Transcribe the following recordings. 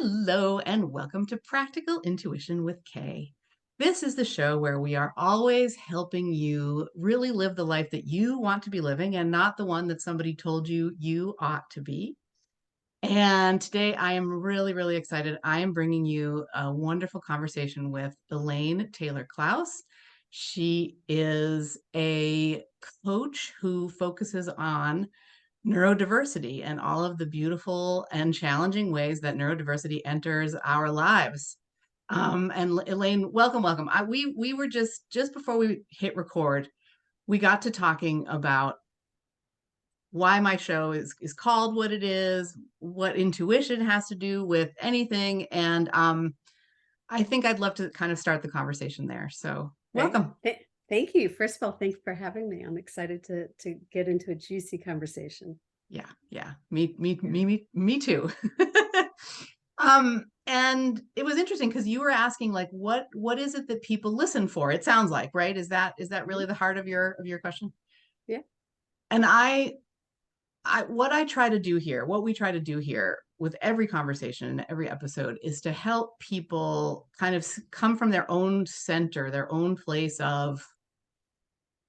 Hello, and welcome to Practical Intuition with Kay. This is the show where we are always helping you really live the life that you want to be living and not the one that somebody told you you ought to be. And today I am really, really excited. I am bringing you a wonderful conversation with Elaine Taylor-Klaus. She is a coach who focuses on neurodiversity and all of the beautiful and challenging ways that neurodiversity enters our lives. And Elaine, welcome, welcome. We were just before we hit record, we got to talking about why my show is called what it is, what intuition has to do with anything, and I think I'd love to kind of start the conversation there. So, Great. welcome. Thank you. First of all, thanks for having me. I'm excited to get into a juicy conversation. Yeah. Me too. And it was interesting because you were asking like what is it that people listen for? It sounds like, right? Is that really the heart of your question? Yeah. And I what I try to do here, what we try to do here with every conversation and every episode is to help people kind of come from their own center, their own place of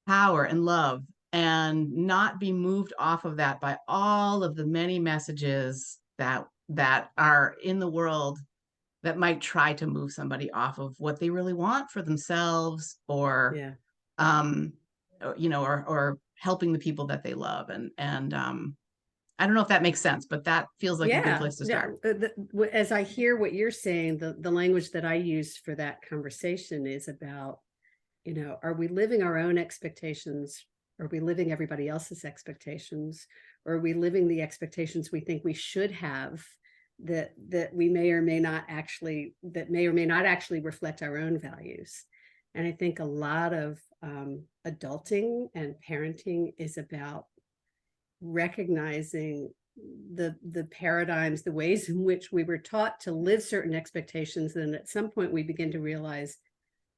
power and love, and not be moved off of that by all of the many messages that are in the world that might try to move somebody off of what they really want for themselves, or Yeah. um or helping the people that they love. And I don't know if that makes sense, but that feels like a good Yeah. place to Yeah. start. As I hear what you're saying, the language that I use for that conversation is about, are we living our own expectations? Are we living everybody else's expectations? Or are we living the expectations we think we should have that we may or may not actually reflect our own values? And I think a lot of adulting and parenting is about recognizing the paradigms, the ways in which we were taught to live certain expectations. And at some point we begin to realize,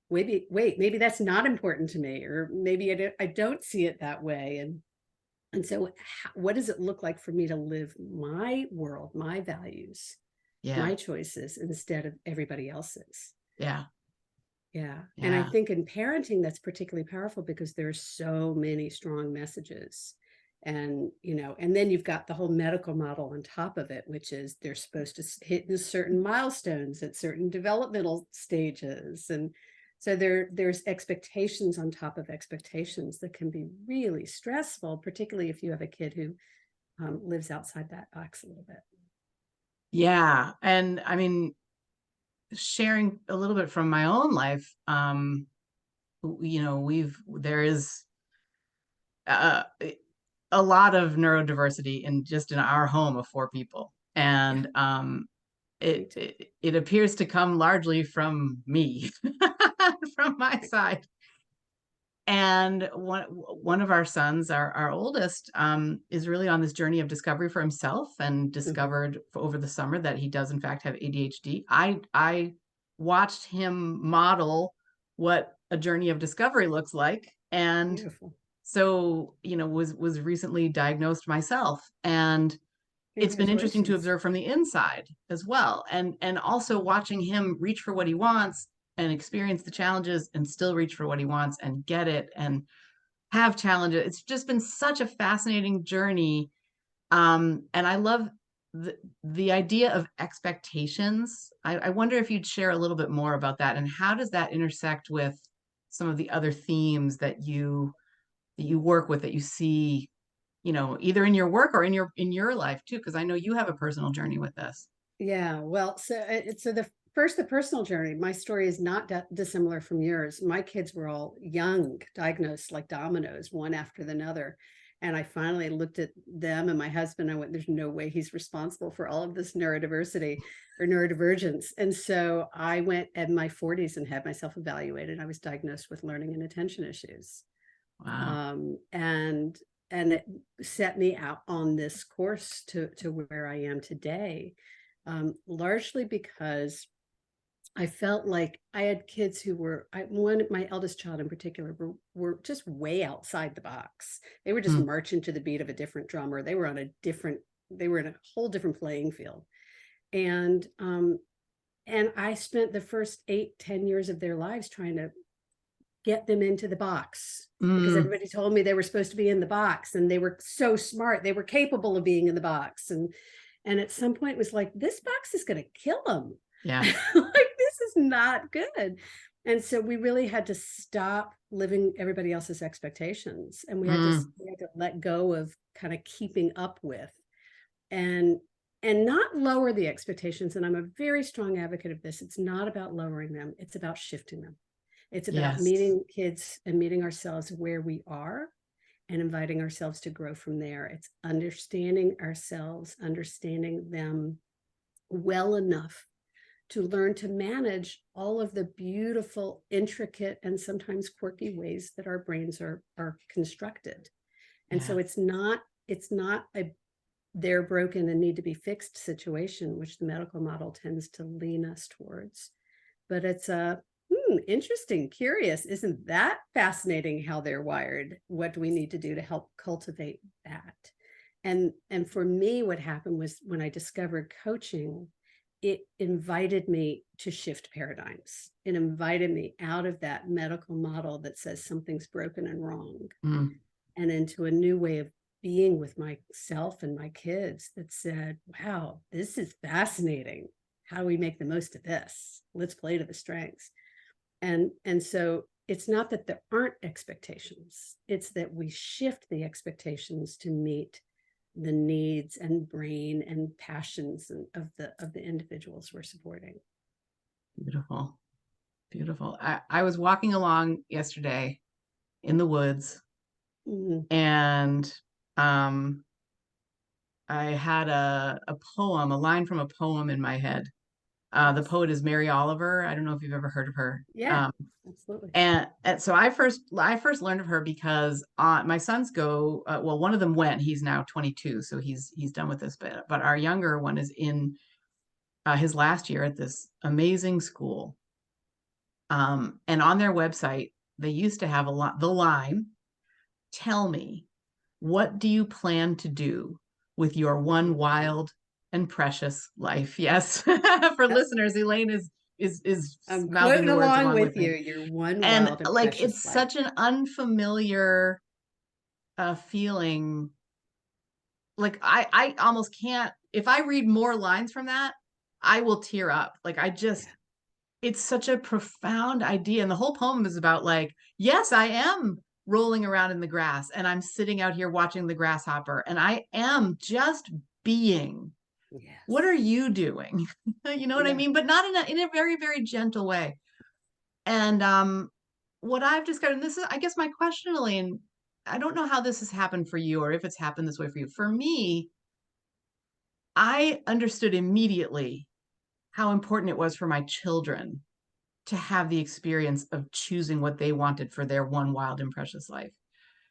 maybe that's not important to me, or maybe I don't see it that way. And so what does it look like for me to live my world, my values, Yeah. my choices instead of everybody else's? Yeah. Yeah. And I Yeah. think in parenting, that's particularly powerful because there's so many strong messages. And then you've got the whole medical model on top of it, which is they're supposed to hit certain milestones at certain developmental stages. And so there's expectations on top of expectations that can be really stressful, particularly if you have a kid who lives outside that box a little bit. Yeah. And I mean, sharing a little bit from my own life, there is uh, a lot of neurodiversity in our home of four people, Yeah, and me it, too. it appears to come largely from me, from my Right. side. And one of our sons, our oldest, is really on this journey of discovery for himself, and Mhm. discovered over the summer that he does in fact have ADHD. I watched him model what a journey of discovery looks like, and Beautiful. so was recently diagnosed myself, and it's been interesting to Congratulations. observe from the inside as well, and also watching him reach for what he wants and experience the challenges and still reach for what he wants and get it and have challenges. It's just been such a fascinating journey. And I love the idea of expectations. I wonder if you'd share a little bit more about that, and how does that intersect with some of the other themes that you work with, that you see, either in your work or in your life too, because I know you have a personal journey with this. Yeah, well, so the personal journey. My story is not dissimilar from yours. My kids were all young, diagnosed like dominoes, one after the other. And I finally looked at them and my husband. I went, "There's no way he's responsible for all of this neurodiversity or neurodivergence." And so I went in my 40s and had myself evaluated. I was diagnosed with learning and attention issues, Wow. and it set me out on this course to where I am today, largely because I felt like I had kids who my eldest child in particular, were just way outside the box. They were just Hmm. marching to the beat of a different drummer. They were in a whole different playing field. And I spent the first 8, 10 years of their lives trying to get them into the box, because Mm, everybody told me they were supposed to be in the box, and they were so smart, they were capable of being in the box. And at some point it was like, this box is going to kill them. yeah. Like, this is not good. And so we really had to stop living everybody else's expectations, and Mm, we had to let go of kind of keeping up with, and not lower the expectations. And I'm a very strong advocate of this. It's not about lowering them, it's about shifting them. It's about yes. meeting kids and meeting ourselves where we are, and inviting ourselves to grow from there. It's understanding ourselves, understanding them well enough to learn to manage all of the beautiful, intricate, and sometimes quirky ways that our brains are constructed. And so Yeah. it's not a they're broken and need to be fixed situation, which the medical model tends to lean us towards. But it's a interesting, curious. Isn't that fascinating how they're wired? What do we need to do to help cultivate that? And for me, what happened was when I discovered coaching, it invited me to shift paradigms. It invited me out of that medical model that says something's broken and wrong, Mm, and into a new way of being with myself and my kids that said, wow, this is fascinating. How do we make the most of this? Let's play to the strengths. And so it's not that there aren't expectations, it's that we shift the expectations to meet the needs and brain and passions of the individuals we're supporting. beautiful. Beautiful. I was walking along yesterday in the woods, Mm, and um, I had a poem, a line from a poem in my head. The yes. poet is Mary Oliver. I don't know if you've ever heard of her. Yeah, absolutely. And so I first learned of her because my sons go. Well, one of them went. He's now 22, so he's done with this. But our younger one is in his last year at this amazing school. And on their website, they used to have the line, "Tell me, what do you plan to do with your one Mm, wild and precious life?" Yes, for yep. listeners, Elaine is I'm mouthing quoting the words along along with with you. me. You're one And wild and like precious it's life. such an unfamiliar feeling. Like I almost can't, if I read more lines from that, I will tear up. Like I just, Yeah. it's such a profound idea. And the whole poem is about like, yes, I am rolling around in the grass and I'm sitting out here watching the grasshopper and I am just being. What are Yes. you doing? You know what I Yeah. mean? But not in a very, very gentle way. And what I've discovered, and this is, I guess, my question, Elaine, I don't know how this has happened for you or if it's happened this way for you. For me, I understood immediately how important it was for my children to have the experience of choosing what they wanted for their one wild and precious life.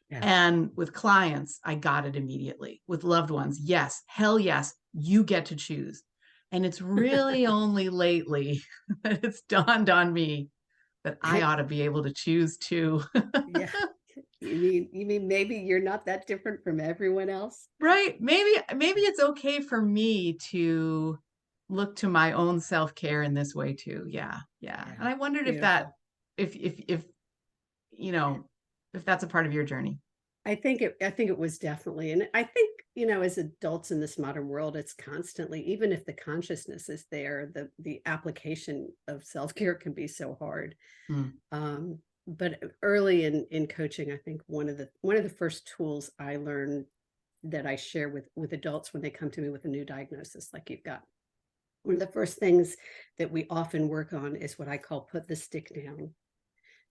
Yeah. And with clients, I got it immediately. With loved ones, yes, hell yes, you get to choose. And it's really only lately that it's dawned on me that I ought to be able to choose too. Yeah. You mean maybe you're not that different from everyone else? Right? Maybe it's okay for me to look to my own self-care in this way too. Yeah. Yeah. And Yeah. I wondered if that Beautiful. if you know, if that's a part of your journey. I think it was definitely. And I think, as adults in this modern world, it's constantly, even if the consciousness is there, the application of self-care can be so hard. Mm, But early in coaching, I think one of the first tools I learned that I share with adults when they come to me with a new diagnosis, like you've got, one of the first things that we often work on is what I call put the stick down,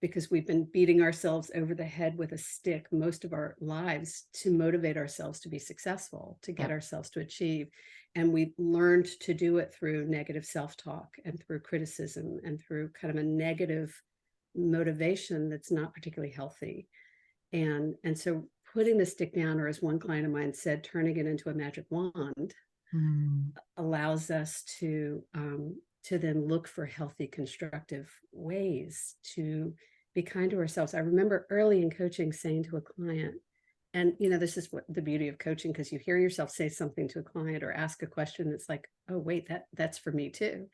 because we've been beating ourselves over the head with a stick most of our lives to motivate ourselves to be successful, to get yep. ourselves to achieve. And we learned to do it through negative self-talk and through criticism and through kind of a negative motivation that's not particularly healthy. And so putting the stick down, or as one client of mine said, turning it into a magic wand, Mm, allows us to then look for healthy, constructive ways to be kind to ourselves. I remember early in coaching saying to a client, And, this is what the beauty of coaching, because you hear yourself say something to a client or ask a question that's like, oh, wait, that's for me too.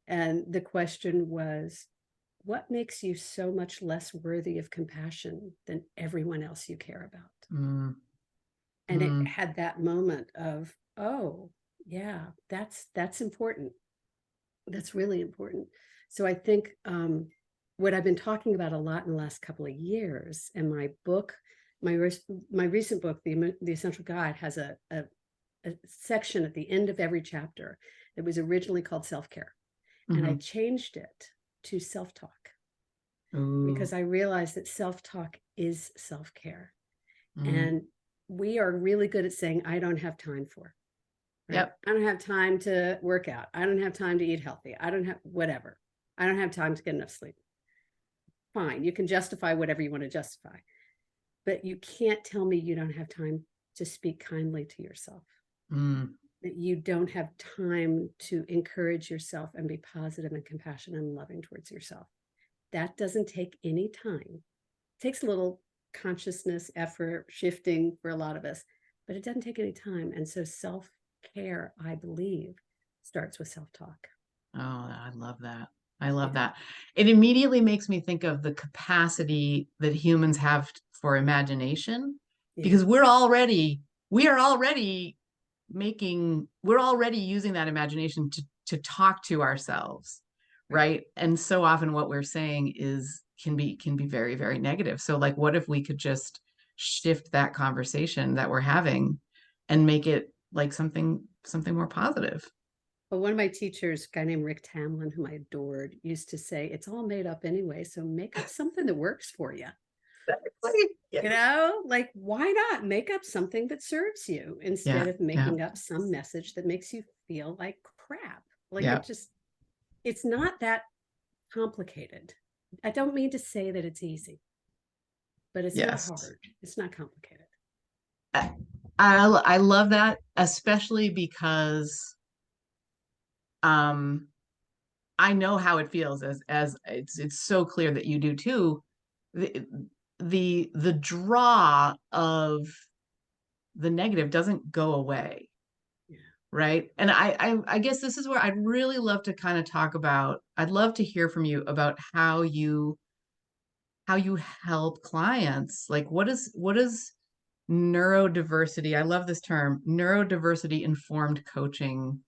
And the question was, what makes you so much less worthy of compassion than everyone else you care about? Mm, And it mm, had that moment of, oh, yeah, that's important. That's really important. So I think what I've been talking about a lot in the last couple of years, and my book, my recent book, the Essential Guide, has a section at the end of every chapter that was originally called self-care, and I mhm. changed it to self-talk, Ooh, because I realized that self-talk is self-care. mm, And we are really good at saying, I don't have time for, right? yep, I don't have time to work out. I don't have time to eat healthy. I don't have whatever. I don't have time to get enough sleep. Fine. You can justify whatever you want to justify, but you can't tell me you don't have time to speak kindly to yourself, mm, that you don't have time to encourage yourself and be positive and compassionate and loving towards yourself. That doesn't take any time. It takes a little consciousness, effort, shifting for a lot of us, but it doesn't take any time. And so self care, I believe, starts with self talk. oh, I love that. I love Yeah. that. It immediately makes me think of the capacity that humans have for imagination, Yeah. because we are already we're already using that imagination to talk to ourselves, Right. right? And so often what we're saying is can be very, very negative. So like, what if we could just shift that conversation that we're having and make it like something more positive? Well, one of my teachers, a guy named Rick Tamlin, whom I adored, used to say, it's all made up anyway. So make up something that works for you. Exactly. Yeah. Like, why not make up something that serves you Yeah. instead of Yeah. making up some message that makes you feel like crap? Like, Yeah. it's not that complicated. I don't mean to say that it's easy, but it's not Yes. hard. It's not complicated. I, I love that, especially because um I know how it feels, as it's so clear that you do too. The the draw of the negative doesn't go away, Yeah. right? And I guess this is where I'd really love to kind of talk about. I'd love to hear from you about how you help clients. Like what is neurodiversity? I love this term, neurodiversity informed coaching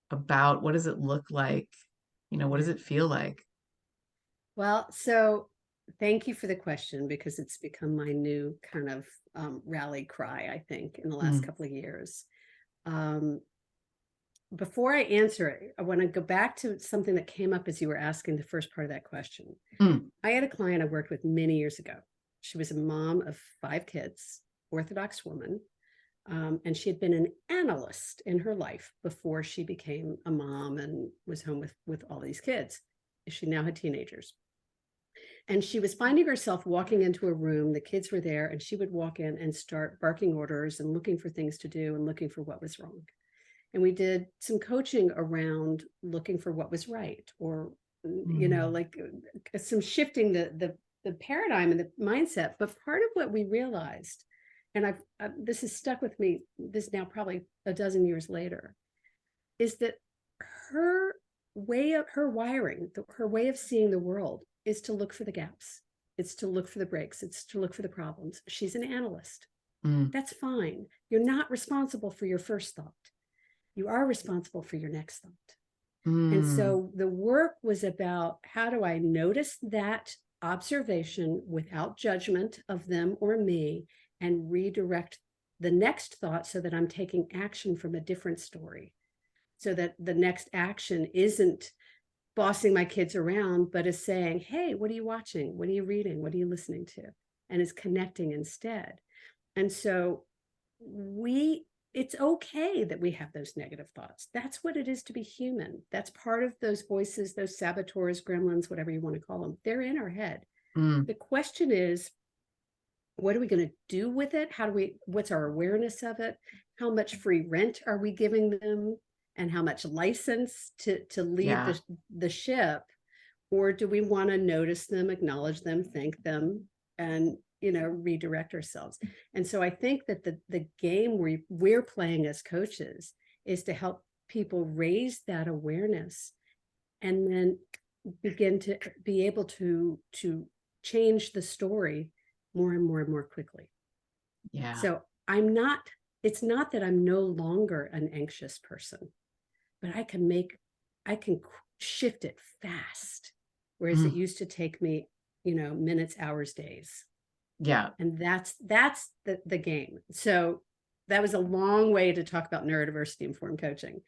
about. What does it look like? What does Yeah. it feel like? Well, so thank you for the question, because it's become my new kind of rally cry, I think, in the last Mm, couple of years. Um, Before I answer it, I want to go back to something that came up as you were asking the first part of that question. mm, I had a client I worked with many years ago. She was a mom of 5 kids, Orthodox woman, and she had been an analyst in her life before she became a mom and was home with all these kids. She now had teenagers. And she was finding herself walking into a room, the kids were there, and she would walk in and start barking orders and looking for things to do and looking for what was wrong. And we did some coaching around looking for what was right, or mm, like some shifting the paradigm and the mindset. But part of what we realized, and this has stuck with me, this now probably a dozen years later, is that her her wiring, her way of seeing the world is to look for the gaps. It's to look for the breaks. It's to look for the problems. She's an analyst. mm, That's fine. You're not responsible for your first thought. You are responsible for your next thought. And mm. so the work was about, how do I notice that observation without judgment of them or me, and redirect the next thought so that I'm taking action from a different story, so that the next action isn't bossing my kids around, but is saying, hey, what are you watching? What are you reading? What are you listening to? And is connecting instead. And so we it's okay that we have those negative thoughts. That's what it is to be human. That's part of those voices, those saboteurs, gremlins, whatever you want to call them. They're in our head. Mm, The question is, what are we going to do with it? What's our awareness of it? How much free rent are we giving them? And how much license to lead yeah. the ship? Or do we want to notice them, acknowledge them, thank them, and redirect ourselves. And so I think that the game we're playing as coaches is to help people raise that awareness and then begin to be able to change the story more and more and more quickly. Yeah. So it's not that I'm no longer an anxious person, but I can shift it fast. Whereas it Mm. used to take me, minutes, hours, days. Yeah. And that's the game. So that was a long way to talk about neurodiversity informed coaching.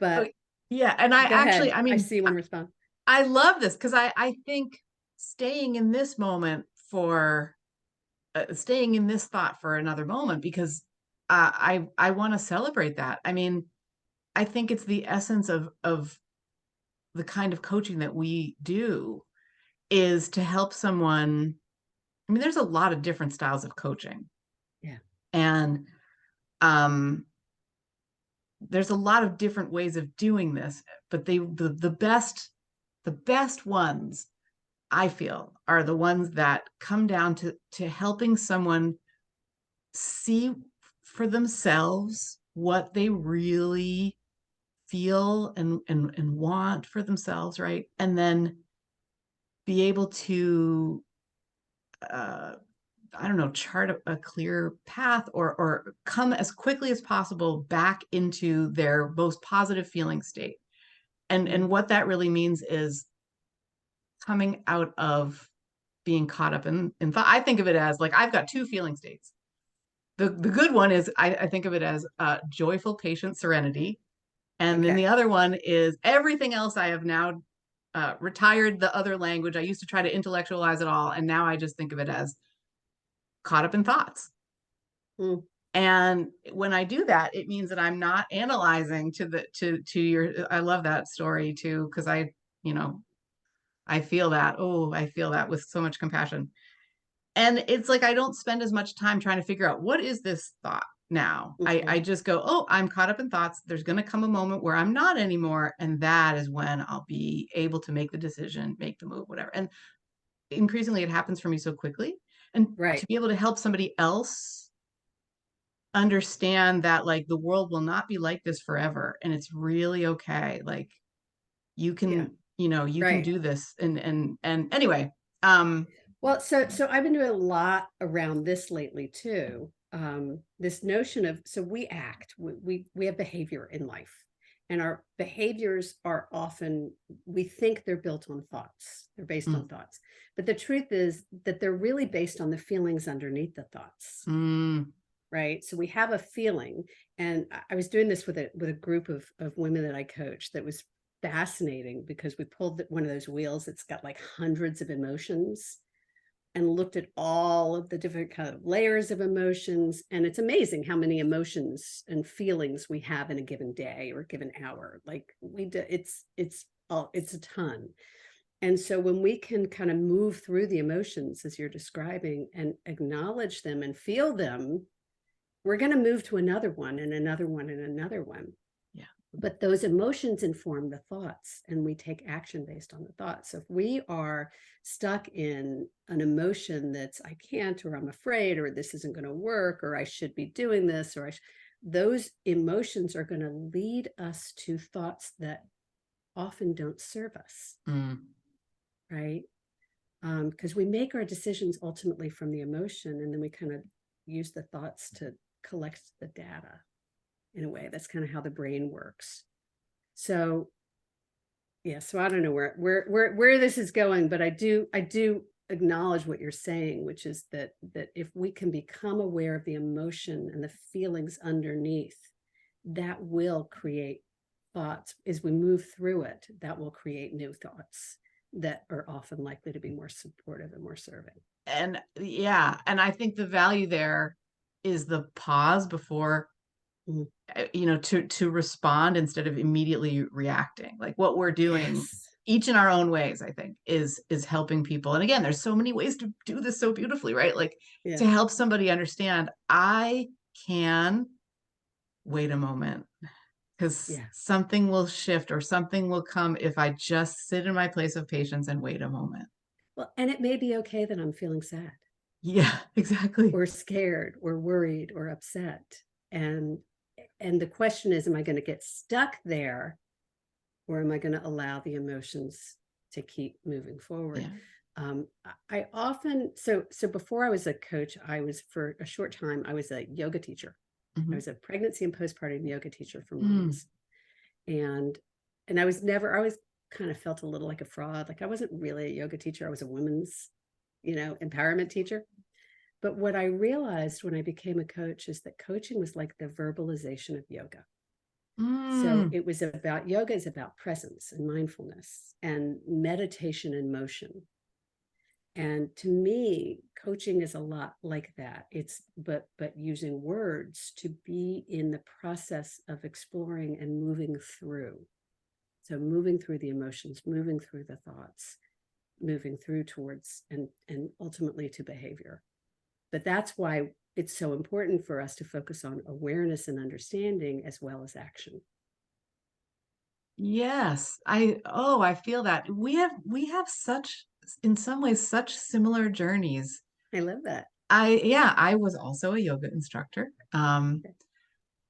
Oh, But yeah. And I go actually, ahead. I I mean, see you want to respond. I love this because I think staying in this moment for staying in this thought for another moment because I want to celebrate that. I mean, I think it's the essence of the kind of coaching that we do is to help someone. I mean, there's a lot of different styles of coaching, Yeah. and um, there's a lot of different ways of doing this, but the best ones I feel are the ones that come down to helping someone see for themselves what they really feel and want for themselves, right? And then be able to uh I don't know, chart a clear path or come as quickly as possible back into their most positive feeling state. And Mm. what that really means is coming out of being caught up in thought. I think of it as like I've got two feeling states. The good one is I think of it as joyful, patient serenity. And then Okay. the other one is everything else I have now retired the other language. I used to try to intellectualize it all. And now I just think of it as caught up in thoughts. Mm. And when I do that, it means that I'm not analyzing to your, I love that story too, because you know, I feel that. Oh, I feel that with so much compassion. And it's like I don't spend as much time trying to figure out what is this thought now. I Mhm. just go, oh, I'm caught up in thoughts. There's going to come a moment where I'm not anymore. And that is when I'll be able to make the decision, make the move, whatever. And increasingly it happens for me so quickly. And to Right. be able to help somebody else understand that like the world will not be like this forever and it's really okay. Like you Yeah. can, you can Right. do this. And anyway, um, Well, so I've been doing a lot around this lately too. This notion of so we act, we have behavior in life, and our behaviors are often we think they're built on thoughts. They're based mm, on thoughts, but the truth is that they're really based on the feelings underneath the thoughts. mm, Right. So we have a feeling, and I was doing this with a group of women that I coach. That was fascinating because we pulled one of those wheels that's got like hundreds of emotions and looked at all of the different kind of layers of emotions. And it's amazing how many emotions and feelings we have in a given day or a given hour. Like we do, it's a ton. And so when we can kind of move through the emotions as you're describing and acknowledge them and feel them, we're going to move to another one and another one and another one. yeah. But those emotions inform the thoughts, and we take action based on the thoughts. So if we are stuck in an emotion that's I can't, or I'm afraid, or this isn't going to work, or I should be doing this, those emotions are going to lead us to thoughts that often don't serve us, Mm. right? Because we make our decisions ultimately from the emotion, and then we kind of use the thoughts to collect the data in a way. That's kind of how the brain works. So yeah, so I don't know where this is going, but I do acknowledge what you're saying, which is that if we can become aware of the emotion and the feelings underneath, that will create thoughts as we move through it. That will create new thoughts that are often likely to be more supportive and more serving. And yeah, and I think the value there is the pause before Mhm. to respond instead of immediately reacting. Like what we're doing Yes. each in our own ways, I think, is helping people. And again, there's so many ways to do this so beautifully, right? Like Yeah. to help somebody understand I can wait a moment because Yeah. something will shift or something will come if I just sit in my place of patience and wait a moment. Well, and it may be okay that I'm feeling sad. Yeah, exactly. or scared or worried or upset. And and the question is, am I going to get stuck there, or am I going to allow the emotions to keep moving forward? Yeah. I often, so before I was a coach, I was, for a short time, I was a yoga teacher. I Mhm. was a pregnancy and postpartum yoga teacher for Mm. moms. And I was never, I always kind of felt a little like a fraud. Like I wasn't really a yoga teacher. I was a women's, empowerment teacher. But what I realized when I became a coach is that coaching was like the verbalization of yoga. So Mm. it was about, yoga is about presence and mindfulness and meditation and motion. And to me, coaching is a lot like that. It's but using words to be in the process of exploring and moving through. So moving through the emotions, moving through the thoughts, moving through towards and ultimately to behavior. But that's why it's so important for us to focus on awareness and understanding as well as action. Yes. I feel that. We have such, in some ways, such similar journeys. I love that. Yeah, I was also a yoga instructor.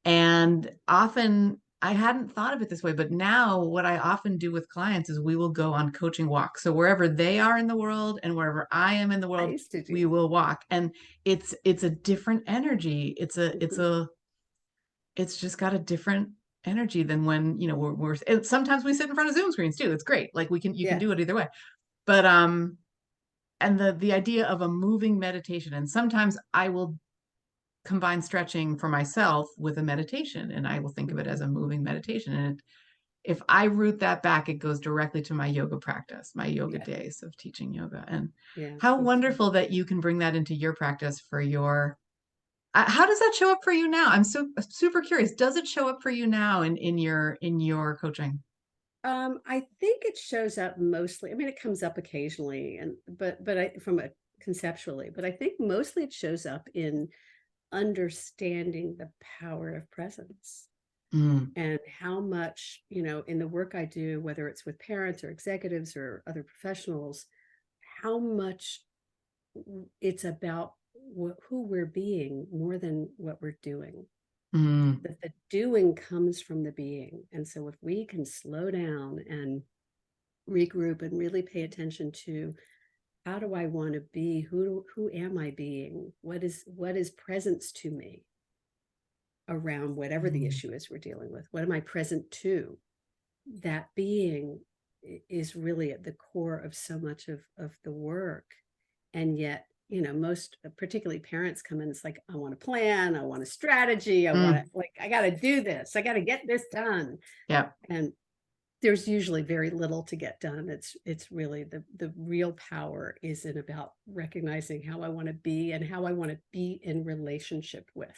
And often I hadn't thought of it this way, but now what I often do with clients is we will go on coaching walks. So wherever they are in the world and wherever I am in the I world, used to do we will walk. And it's a different energy. that. Mhm. It's just got a different energy than when, we're and sometimes we sit in front of Zoom screens too. It's great. Like you can Yeah, do it either way. But and the idea of a moving meditation, and sometimes I will combine stretching for myself with a meditation, and I will think of it as mhm. a moving meditation. And if I root that back, it goes directly to my yoga practice, my yoga Yeah, days of teaching yoga. And yeah, how me too. wonderful that you can bring that into your practice for your how does that show up for you now? I'm so super curious. Does it show up for you now in your coaching? I think it shows up mostly. I mean, it comes up occasionally, and but I from a conceptually, but I think mostly it shows up in understanding the power of presence Mm, and how much, in the work I do, whether it's with parents or executives or other professionals, how much it's about who we're being more than what we're doing. mm, That the doing comes from the being. And so if we can slow down and regroup and really pay attention to, how do I want to be? Who am I being? What is presence to me around whatever the mm, issue is we're dealing with? What am I present to? That being is really at the core of so much of the work. And yet, most particularly parents come in, it's like, I want a plan, I want a strategy, I want to, mm. like, I got to do this, I got to get this done. Yeah. And there's usually very little to get done. It's really the real power is in about recognizing how I want to be and how I want to be in relationship with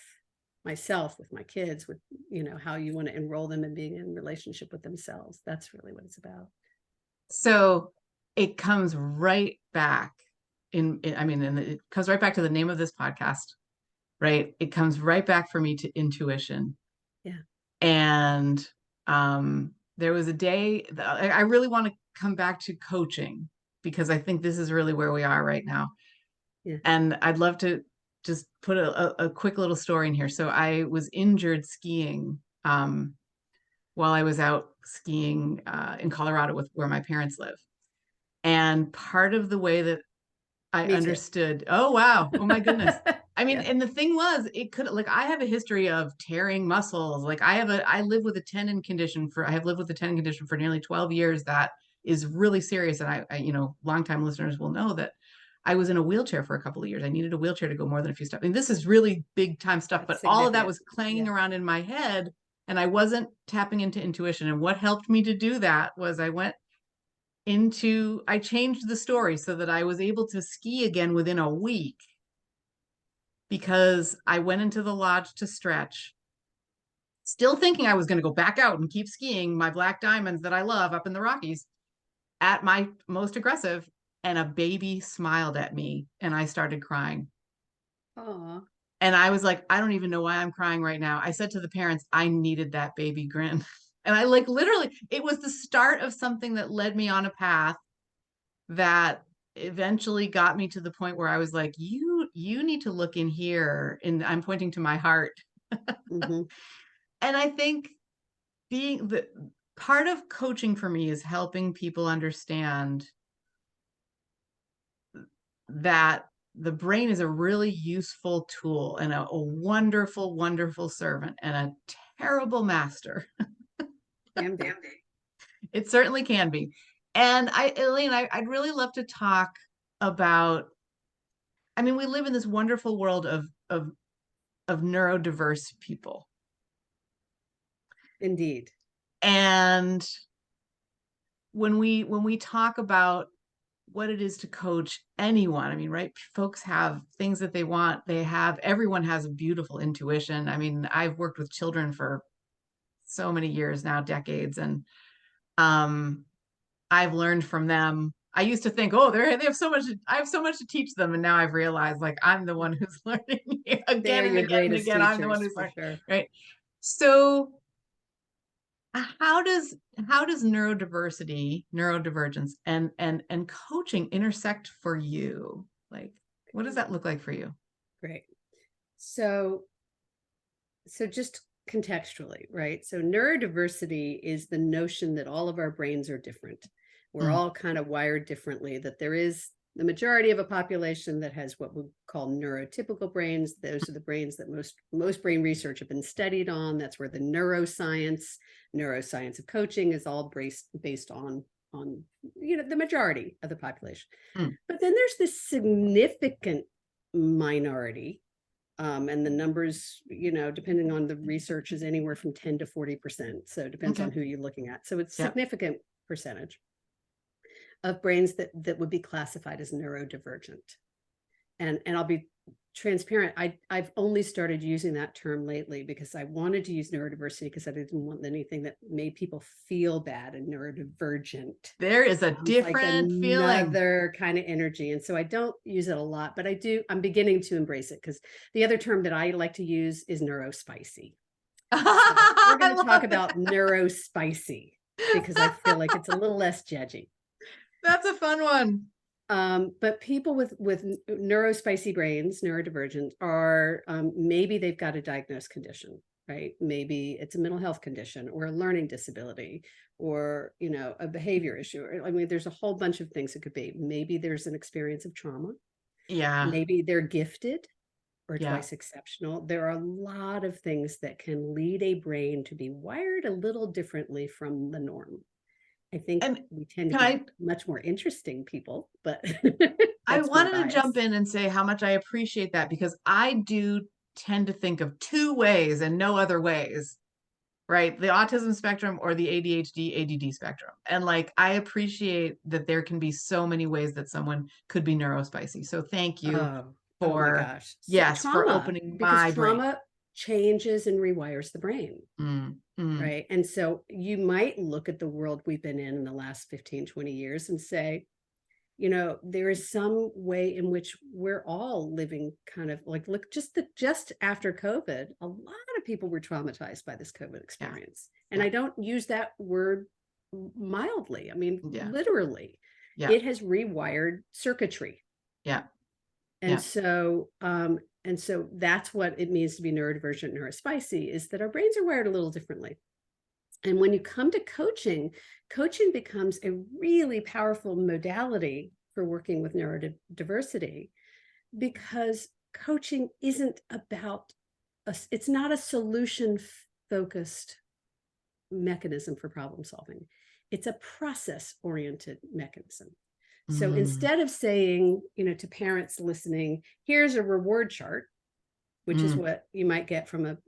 myself, with my kids, with, how you want to enroll them in being in relationship with themselves. That's really what it's about. So it comes right back I mean, and it comes right back to the name of this podcast, right? It comes right back for me to intuition. Yeah. And there was a day that I really want to come back to coaching because I think this is really where we are right now. Yeah. And I'd love to just put a quick little story in here. So I was injured skiing while I was out skiing in Colorado with where my parents live. And part of the way that I Me too. understood, oh wow, oh my goodness. I mean, Yeah. and the thing was, it could like I have a history of tearing muscles. Like I live with a tendon condition for I have lived with a tendon condition for nearly 12 years that is really serious. And longtime listeners will know that I was in a wheelchair for a couple of years. I needed a wheelchair to go more than a few steps. I mean, this is really big time stuff, That's but all of that significant. was clanging Yeah. around in my head and I wasn't tapping into intuition. And what helped me to do that was I changed the story so that I was able to ski again within a week because I went into the lodge to stretch, still thinking I was going to go back out and keep skiing my black diamonds that I love up in the Rockies at my most aggressive. And a baby smiled at me and I started crying. Oh, And I was like, I don't even know why I'm crying right now. I said to the parents, I needed that baby grin. And I like literally, it was the start of something that led me on a path that eventually got me to the point where I was like, you need to look in here, and I'm pointing to my heart. Hmm. And I think being the part of coaching for me is helping people understand that the brain is a really useful tool and a wonderful, wonderful servant and a terrible master. Can be. It certainly can be. And Elaine, I'd really love to talk about, I mean, we live in this wonderful world of neurodiverse people. Indeed. And when we talk about what it is to coach anyone, I mean, right? Folks have things that they want. Everyone has a beautiful intuition. I mean, I've worked with children for so many years now, decades, and um, I've learned from them. I used to think, oh, they have so much. I have so much to teach them, and now I've realized, like, I'm the one who's learning They again are and your again and greatest again. I'm the one teachers who's for learning, sure. right? So, how does neurodivergence, and coaching intersect for you? Like, what does that look like for you? Great. So, just contextually, right? So neurodiversity is the notion that all of our brains are different. We're Mm, all kind of wired differently, that there is the majority of a population that has what we call neurotypical brains. Those are the brains that most brain research have been studied on. That's where the neuroscience of coaching is all based on the majority of the population. mm, But then there's this significant minority, and the numbers, depending on the research, is anywhere from 10 to 40%. So it depends okay. on who you're looking at. So it's a Yeah. significant percentage of brains that would be classified as neurodivergent. And I'll be transparent. I've only started using that term lately because I wanted to use neurodiversity because I didn't want anything that made people feel bad. And neurodivergent There is a sounds like different feeling. another kind of energy. And so I don't use it a lot, but I'm beginning to embrace it, because the other term that I like to use is neurospicy. So we're I going to talk love that. about neurospicy because I feel like it's a little less judgy. That's a fun one. But people with neurospicy brains, neurodivergent, are maybe they've got a diagnosed condition, right? Maybe it's a mental health condition or a learning disability, or a behavior issue. I mean, there's a whole bunch of things it could be. Maybe there's an experience of trauma. Yeah. Maybe they're gifted or Yeah. twice exceptional. There are a lot of things that can lead a brain to be wired a little differently from the norm. I think And we tend to can be I much more interesting people, but I that's my wanted to jump bias. in and say how much I appreciate that, because I do tend to think of two ways and no other ways, right? The autism spectrum or the ADHD, ADD spectrum. And like, I appreciate that there can be so many ways that someone could be neurospicy. So thank you Oh my for, gosh. So yes, for trauma, opening because my brain. trauma changes and rewires the brain, Mm, mm, right? And so you might look at the world we've been in the last 15, 20 years and say, there is some way in which we're all living kind of like, look, just after COVID, a lot of people were traumatized by this COVID yeah, experience. And yeah, I don't use that word mildly. I mean, yeah, literally, yeah, it has rewired circuitry. yeah, And yeah. so, that's what it means to be neurodivergent, neurospicy, is that our brains are wired a little differently. And when you come to coaching, coaching becomes a really powerful modality for working with neurodiversity, because coaching isn't about it's not a solution focused mechanism for problem solving. It's a process oriented mechanism. So Mm, instead of saying, to parents listening, here's a reward chart, which is mm, what you might get from a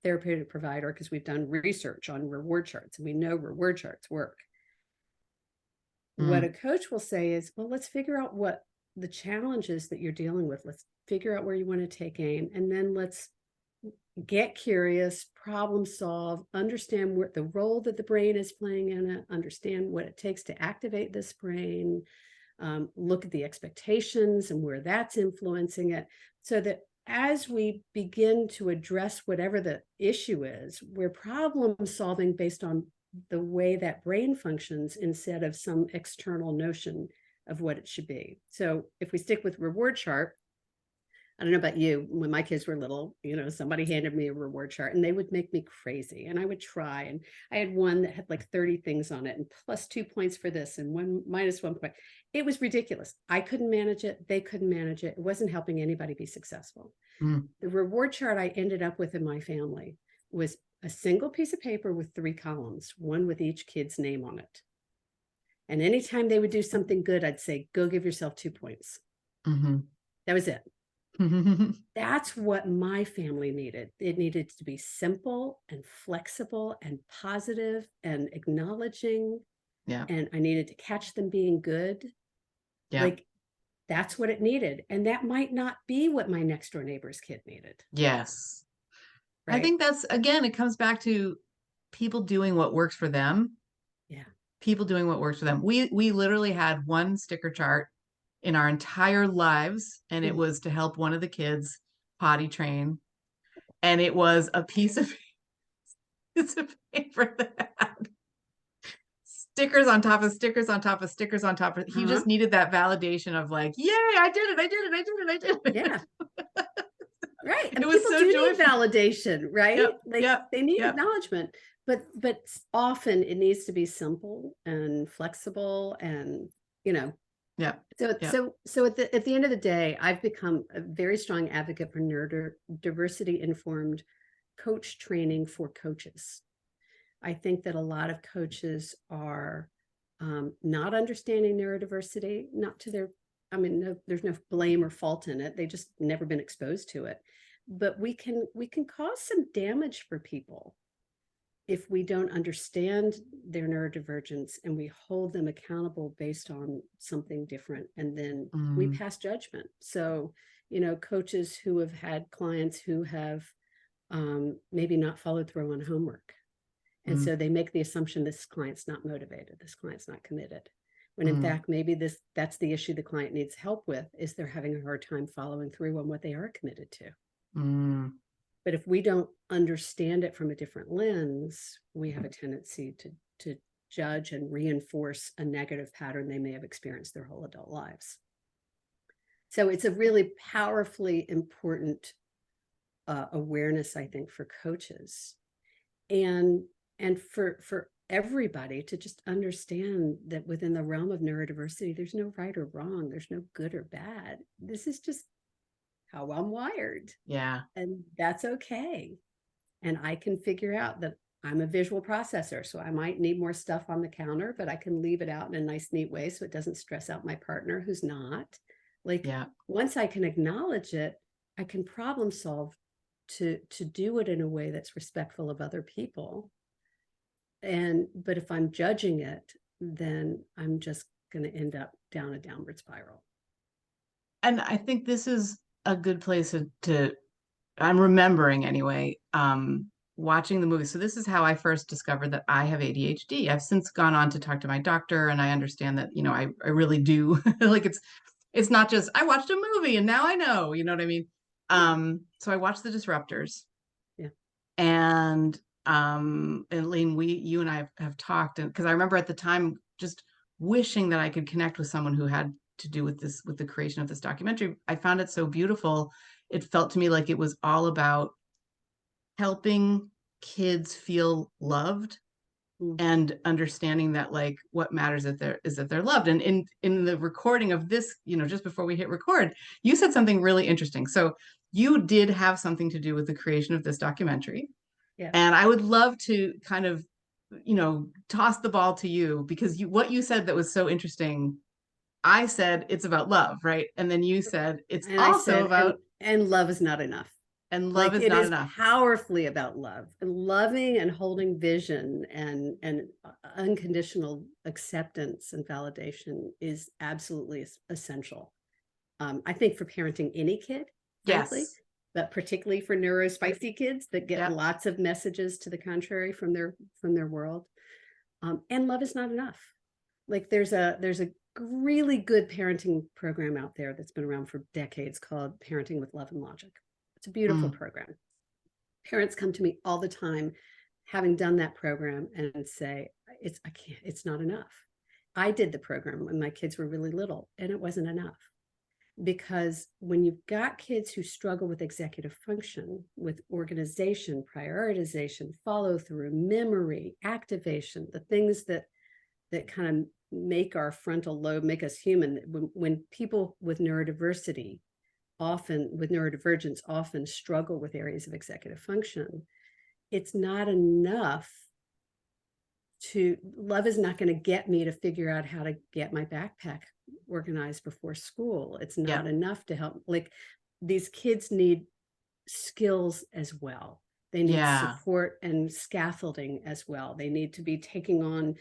therapeutic provider, because we've done research on reward charts and we know reward charts work. What a mm, coach will say is, well, let's figure out what the challenges that you're dealing with. Let's figure out where you want to take aim. And then let's get curious, problem solve, understand what the role that the brain is playing in it, understand what it takes to activate this brain, look at the expectations and where that's influencing it, so that as we begin to address whatever the issue is, we're problem solving based on the way that brain functions instead of some external notion of what it should be. So if we stick with reward chart, I don't know about you, when my kids were little, somebody handed me a reward chart and they would make me crazy and I would try. And I had one that had like 30 things on it and plus 2 points for this and one minus 1 point. It was ridiculous. I couldn't manage it. They couldn't manage it. It wasn't helping anybody be successful. Mm. The reward chart I ended up with in my family was a single piece of paper with 3 columns, one with each kid's name on it. And anytime they would do something good, I'd say, go give yourself 2 points. Mm-hmm. That was it. That's what my family needed. It needed to be simple and flexible and positive and acknowledging. Yeah. And I needed to catch them being good. Yeah. Like that's what it needed. And that might not be what my next door neighbor's kid needed. Yes. I Right. think that's, again, it comes back to people doing what works for them. Yeah. People doing what works for them. We literally had one sticker chart in our entire lives, and it Mm. was to help one of the kids potty train. And it was a piece of paper that had stickers on top of stickers on top of stickers on top of. He Uh-huh. just needed that validation of like, yay, I did it, I did it, I did it, I did it. Yeah. Right. It And was people so do need joyful. validation, right? Yep, Like yep, they need yep, acknowledgement, but often it needs to be simple and flexible and, you know, yep, so yep. so at the end of the day, I've become a very strong advocate for diversity informed coach training for coaches. I think that a lot of coaches are not understanding neurodiversity, not to their, I mean, no, there's no blame or fault in it. They just never been exposed to it. But we can cause some damage for people if we don't understand their neurodivergence and we hold them accountable based on something different and then we Mm, pass judgment. So, coaches who have had clients who have maybe not followed through on homework, and mm, so they make the assumption this client's not motivated, this client's not committed, when in mm, fact maybe that's the issue the client needs help with, is they're having a hard time following through on what they are committed to. mm, But if we don't understand it from a different lens, we have a tendency to judge and reinforce a negative pattern they may have experienced their whole adult lives. So it's a really powerfully important awareness, I think, for coaches and for everybody to just understand that within the realm of neurodiversity, there's no right or wrong, there's no good or bad. This is just how I'm wired. yeah. And that's okay. And I can figure out that I'm a visual processor. So I might need more stuff on the counter, but I can leave it out in a nice, neat way so it doesn't stress out my partner who's not. Like Yeah. once I can acknowledge it, I can problem solve to do it in a way that's respectful of other people. But if I'm judging it, then I'm just going to end up down a downward spiral. And I think this is a good place to I'm remembering anyway, watching the movie. So this is how I first discovered that I have ADHD. I've since gone on to talk to my doctor and I understand that, I really do like it's not just I watched a movie and now I know, you know what I mean? Yeah. So I watched The Disruptors Yeah. and Elaine, you and I have talked, and because I remember at the time just wishing that I could connect with someone who had to do with this, with the creation of this documentary. I found it so beautiful. It felt to me like it was all about helping kids feel loved Mm. and understanding that like what matters is that they're loved. And in the recording of this, just before we hit record, you said something really interesting. So you did have something to do with the creation of this documentary. Yeah. And I would love to kind of, toss the ball to you because what you said that was so interesting. I said it's about love, right? And then you said it's And I also said, about, and love is not enough. and love Like is it not is enough. powerfully about love and loving and holding vision and unconditional acceptance and validation is absolutely essential. I think for parenting any kid, frankly, Yes. but particularly for neurospicy kids that get Yeah. lots of messages to the contrary from their world. And love is not enough. Like there's a really good parenting program out there that's been around for decades called Parenting with Love and Logic. It's a beautiful Mm, program. Parents come to me all the time having done that program and say, it's not enough. I did the program when my kids were really little and it wasn't enough. because when you've got kids who struggle with executive function, with organization, prioritization, follow through, memory, activation, the things that kind of make our frontal lobe, make us human. When people with neurodiversity, often with neurodivergence, often struggle with areas of executive function, it's not enough love is not going to get me to figure out how to get my backpack organized before school. It's Yeah. not enough to help. Like, these kids need skills as well. They need Yeah. support and scaffolding as well. They need to be taking on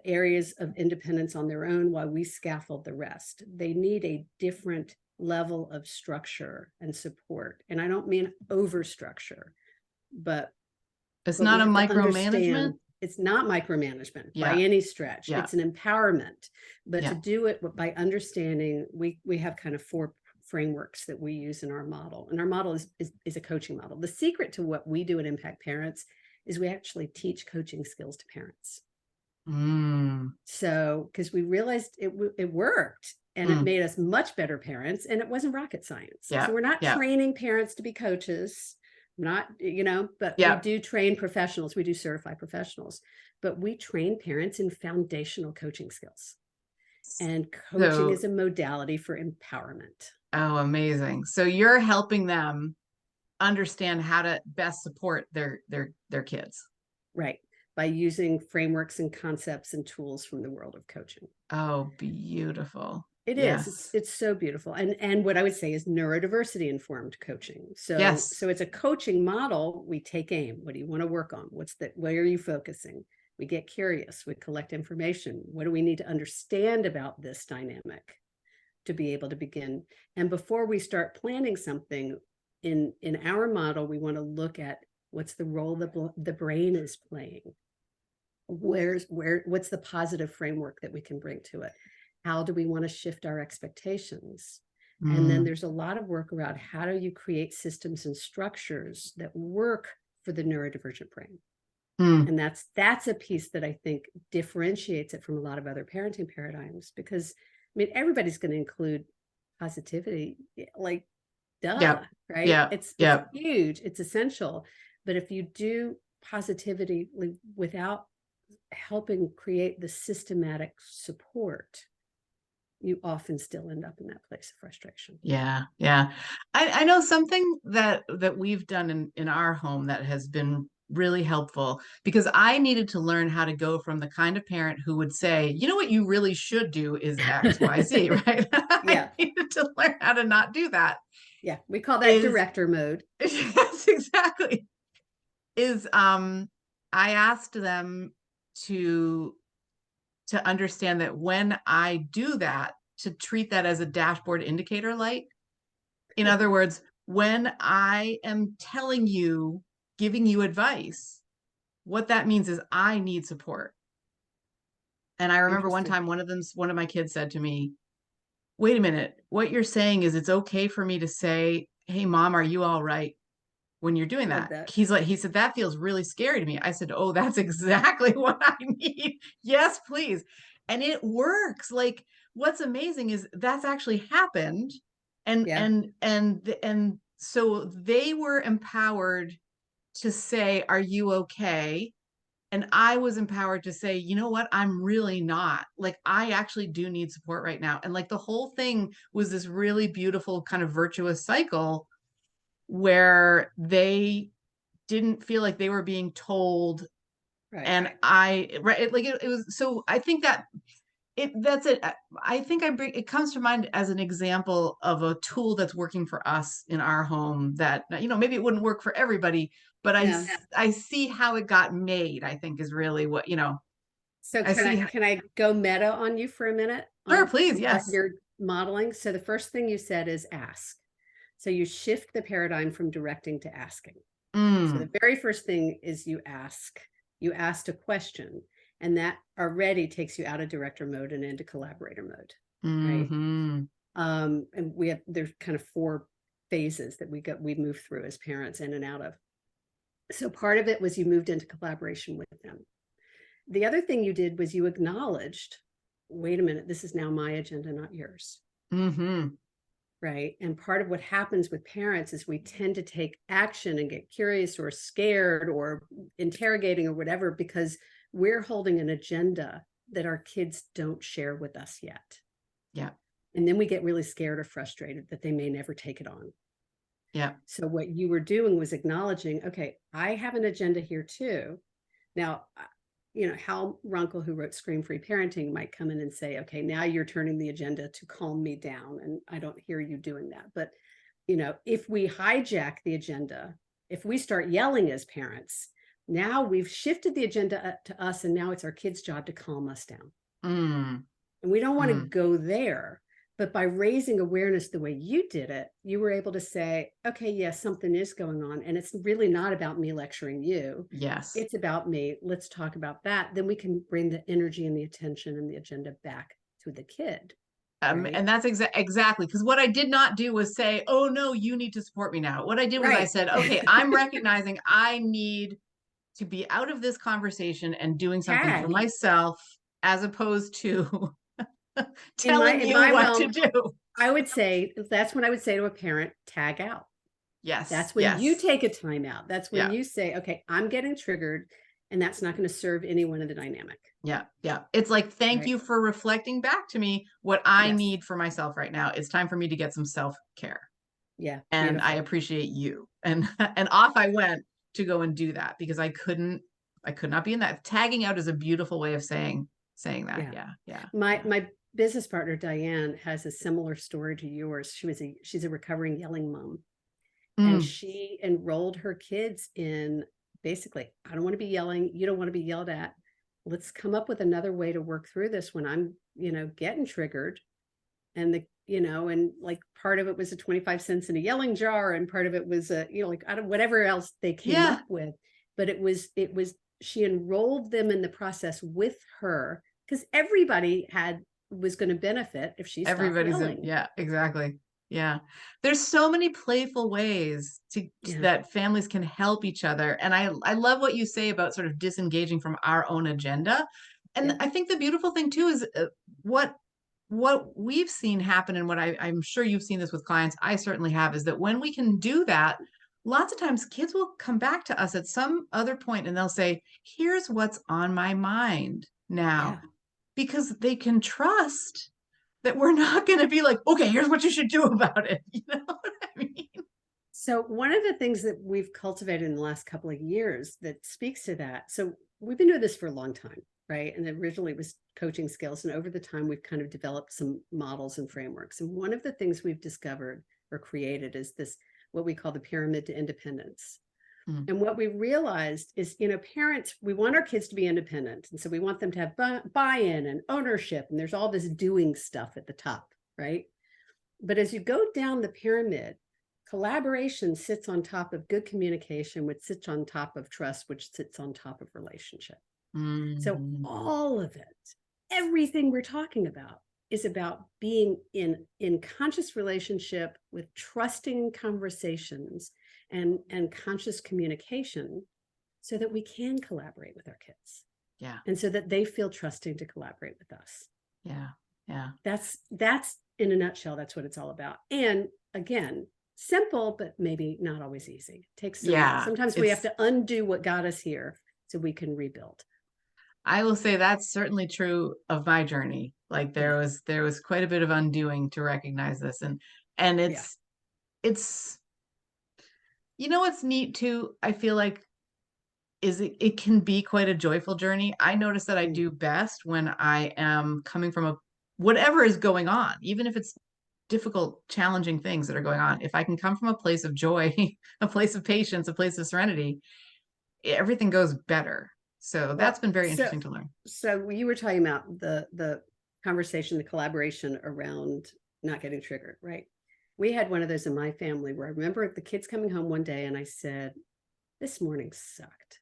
areas of independence on their own while we scaffold the rest. They need a different level of structure and support. And I don't mean over structure, but It's we not a have to micromanagement. understand it's not micromanagement by Yeah. any stretch. Yeah. It's an empowerment, but to Yeah. do it by understanding, we have kind of 4 frameworks that we use in our model. And our model is a coaching model. The secret to what we do at Impact Parents is we actually teach coaching skills to parents. Mm. So, because we realized it worked and it Mm. made us much better parents, and it wasn't rocket science. Yeah. So we're not Yeah. training parents to be coaches, not, but we Yeah. do train professionals. We do certify professionals, but we train parents in foundational coaching skills. And coaching So, is a modality for empowerment. oh, amazing. So you're helping them understand how to best support their kids. Right. By using frameworks and concepts and tools from the world of coaching. Oh, beautiful. It is. Yes. It's so beautiful. And what I would say is neurodiversity informed coaching. So Yes. it's a coaching model. We take aim. What do you want to work on? Where are you focusing? We get curious. We collect information. What do we need to understand about this dynamic to be able to begin? And before we start planning something in our model, we want to look at what's the role the brain is playing. What's the positive framework that we can bring to it? How do we want to shift our expectations? And then there's a lot of work around how do you create systems and structures that work for the neurodivergent brain. And that's a piece that I think differentiates it from a lot of other parenting paradigms, because I mean, everybody's going to include positivity, like, duh, Yeah. right? Yeah. It's Yeah. huge, it's essential. But if you do positivity without helping create the systematic support, you often still end up in that place of frustration. Yeah. Yeah. I know something that we've done in our home that has been really helpful, because I needed to learn how to go from the kind of parent who would say, you know what you really should do is X, Y, Z, right? I Yeah. needed to learn how to not do that. Yeah. We call that Is director mode. yes, exactly. Is I asked them to understand that when I do that, to treat that as a dashboard indicator light. In other words, when I am telling you, giving you advice, what that means is I need support. And I remember one Interesting. time one of my kids said to me, wait a minute, what you're saying is it's okay for me to say, hey, mom, are you all right? When you're doing Love that. that. He said, that feels really scary to me. I said, oh, that's exactly what I need. Yes, please. And it works. Like, what's amazing is that's actually happened. And, Yeah. and so they were empowered to say, are you okay? And I was empowered to say, you know what? I'm really not. Like, I actually do need support right now. And like the whole thing was this really beautiful kind of virtuous cycle where they didn't feel like they were being told. Right. And it was, so I think that that's it. I think it comes to mind as an example of a tool that's working for us in our home that, maybe it wouldn't work for everybody, but Yeah. I see how it got made, I think is really what, So I see. can I go meta on you for a minute Sure, on please. what Yes. you're modeling? So the first thing you said is ask. So you shift the paradigm from directing to asking. So the very first thing is you ask. You asked a question, and that already takes you out of director mode and into collaborator mode, right? And there's kind of 4 phases that we move through as parents in and out of. So part of it was you moved into collaboration with them. The other thing you did was you acknowledged, wait a minute, this is now my agenda, not yours. right? And part of what happens with parents is we tend to take action and get curious or scared or interrogating or whatever because we're holding an agenda that our kids don't share with us yet. Yeah. And then we get really scared or frustrated that they may never take it on. Yeah. So what you were doing was acknowledging, okay, I have an agenda here too. Now, Hal Runkle, who wrote Scream Free Parenting, might come in and say, okay, now you're turning the agenda to calm me down. And I don't hear you doing that. But, if we hijack the agenda, if we start yelling as parents, now we've shifted the agenda up to us. And now it's our kids' job to calm us down. Mm, And we don't want to mm. go there. But by raising awareness the way you did it, you were able to say, okay, yes, something is going on. And it's really not about me lecturing you. Yes. It's about me. Let's talk about that. Then we can bring the energy and the attention and the agenda back to the kid. Right. And that's exactly because what I did not do was say, oh, no, you need to support me now. What I did was I Right. said, okay, I'm recognizing I need to be out of this conversation and doing something for Tag. myself as opposed to In my telling in you my what to realm, do. I would say that's when I would say to a parent, tag out. Yes. That's when you Yes. take a time out. That's when Yeah. you say, okay, I'm getting triggered, and that's not going to serve anyone in the dynamic. Yeah. Yeah. It's like, thank Right. you for reflecting back to me what I Yes. need for myself right now. It's time for me to get some self-care. Yeah. And I Beautiful. appreciate you. And off I went to go and do that because I could not be in that. Tagging out is a beautiful way of saying that. Yeah. Yeah. Yeah. My Yeah. my business partner Diane has a similar story to yours. She's a recovering yelling mom, and Mm, she enrolled her kids in basically, I don't want to be yelling, you don't want to be yelled at. Let's come up with another way to work through this when I'm, getting triggered. And and like part of it was a 25 cents in a yelling jar, and part of it was like I don't whatever else they came yeah. up with. But it was she enrolled them in the process with her because everybody was going to benefit if she stopped Everybody's in. yelling. Yeah, exactly. Yeah. There's so many playful ways Yeah. that families can help each other. And I love what you say about sort of disengaging from our own agenda. And Yep. I think the beautiful thing too is what what we've seen happen and what I'm sure you've seen this with clients, I certainly have, is that when we can do that, lots of times kids will come back to us at some other point and they'll say, here's what's on my mind now, Yeah. because they can trust that we're not going to be like, okay, here's what you should do about it. You know what I mean? So one of the things that we've cultivated in the last couple of years that speaks to that. So we've been doing this for a long time, right? And originally it was coaching skills. And over the time, we've kind of developed some models and frameworks. And one of the things we've discovered or created is this, what we call the pyramid to independence. Mm. And what we realized is, parents, we want our kids to be independent. And so we want them to have buy-in and ownership. And there's all this doing stuff at the top, right? But as you go down the pyramid, collaboration sits on top of good communication, which sits on top of trust, which sits on top of relationship. So Mm-hmm. all of it, everything we're talking about is about being in conscious relationship with trusting conversations and conscious communication so that we can collaborate with our kids Yeah. and so that they feel trusting to collaborate with us. Yeah. Yeah. That's in a nutshell, that's what it's all about. And again, simple, but maybe not always easy. It takes Yeah. sometimes we have It's, to undo what got us here so we can rebuild. I will say that's certainly true of my journey. Like Yeah. there was quite a bit of undoing to recognize this. And Yeah. it's, what's neat too, I feel like is it can be quite a joyful journey. I notice that I Mm. do best when I am coming from a whatever is going on, even if it's difficult, challenging things that are going on. If I can come from a place of joy, a place of patience, a place of serenity, everything goes better. So that's Well, been very so interesting to learn. so you were talking about the conversation, the collaboration around not getting triggered, right? We had one of those in my family where I remember the kids coming home one day and I said, this morning sucked.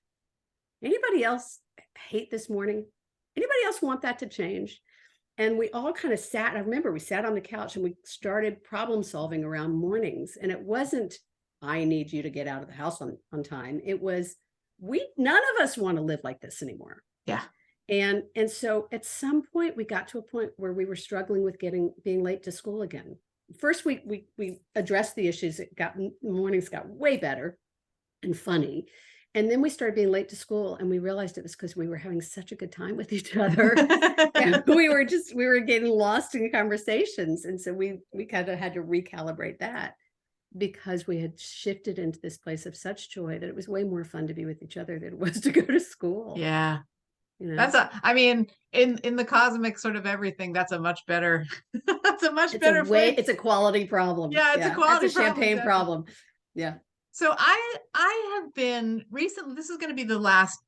Anybody else hate this morning? Anybody else want that to change? And we all kind of sat. I remember we sat on the couch and we started problem solving around mornings. And it wasn't, I need you to get out of the house on time. It was, none of us want to live like this anymore. Yeah. And so at some point we got to a point where we were struggling with being late to school again. first we addressed the issues. Mornings got way better and funny. And then we started being late to school, and we realized it was because we were having such a good time with each other. And we were getting lost in conversations. And so we kind of had to recalibrate that, because we had shifted into this place of such joy that it was way more fun to be with each other than it was to go to school. Yeah. You know, That's I mean, in the cosmic sort of everything, that's a much better, that's a much better place. it's a quality problem. Yeah, it's a Yeah, that's quality a problem, champagne definitely. problem. Yeah. So I have been recently, this is going to be the last,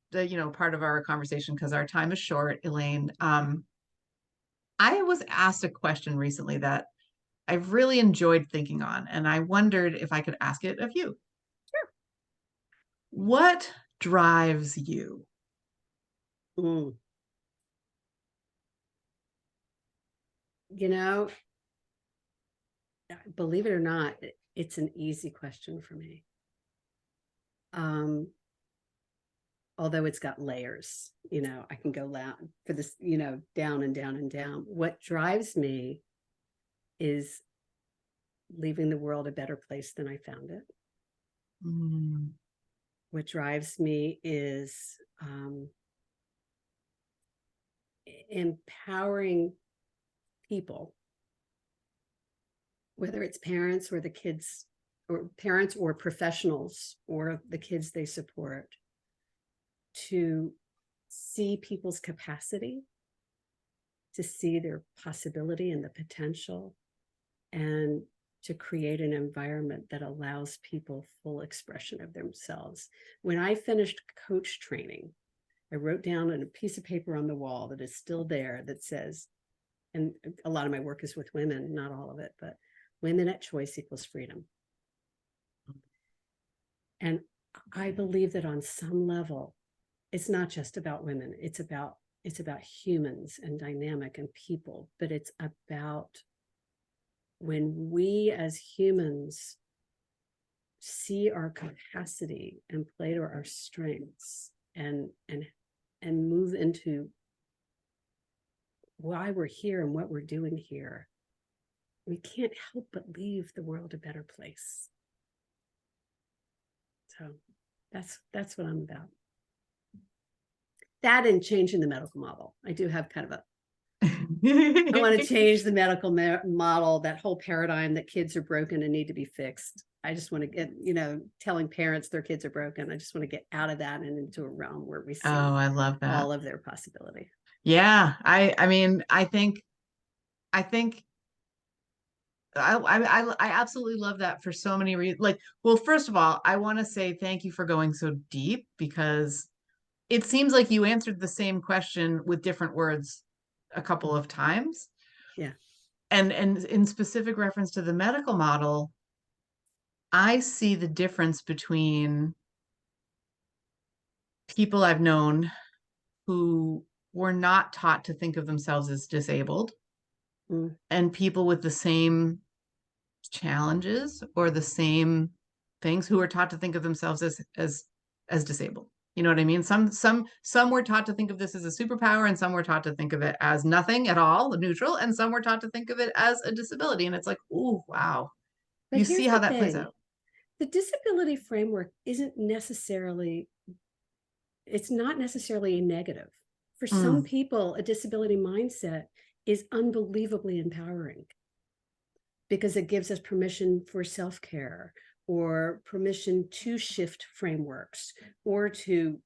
part of our conversation because our time is short, Elaine. I was asked a question recently that I've really enjoyed thinking on, and I wondered if I could ask it of you. What drives you? Mm. You know, believe it or not, it's an easy question for me. Although it's got layers, I can go loud for this, down and down and down. What drives me is leaving the world a better place than I found it. Mm. What drives me is empowering people, whether it's parents or the kids, or parents or professionals or the kids they support, to see people's capacity, to see their possibility and the potential, and to create an environment that allows people full expression of themselves. When I finished coach training, I wrote down on a piece of paper on the wall that is still there that says, and a lot of my work is with women, not all of it, but women at choice equals freedom. And I believe that on some level, it's not just about women. It's about humans and dynamic and people, but it's about when we as humans see our capacity and play to our strengths and move into why we're here and what we're doing here, we can't help but leave the world a better place. So that's what I'm about. That and changing the medical model. I do have kind of a I want to change the medical model, that whole paradigm that kids are broken and need to be fixed. I just want to get, telling parents their kids are broken. I just want to get out of that and into a realm where we see I love that. all of their possibility. Yeah, I mean, I think I absolutely love that for so many reasons. Like, well, first of all, I want to say thank you for going so deep, because it seems like you answered the same question with different words a couple of times. Yeah. And in specific reference to the medical model, I see the difference between people I've known who were not taught to think of themselves as disabled, and people with the same challenges or the same things who are taught to think of themselves as disabled. You know what I mean? Some were taught to think of this as a superpower, and some were taught to think of it as nothing at all, neutral, and some were taught to think of it as a disability. And it's like, oh wow. But You see here's how the that plays thing. out. The disability framework isn't necessarily, it's not necessarily a negative. For some people, a disability mindset is unbelievably empowering, because it gives us permission for self-care, or permission to shift frameworks, or to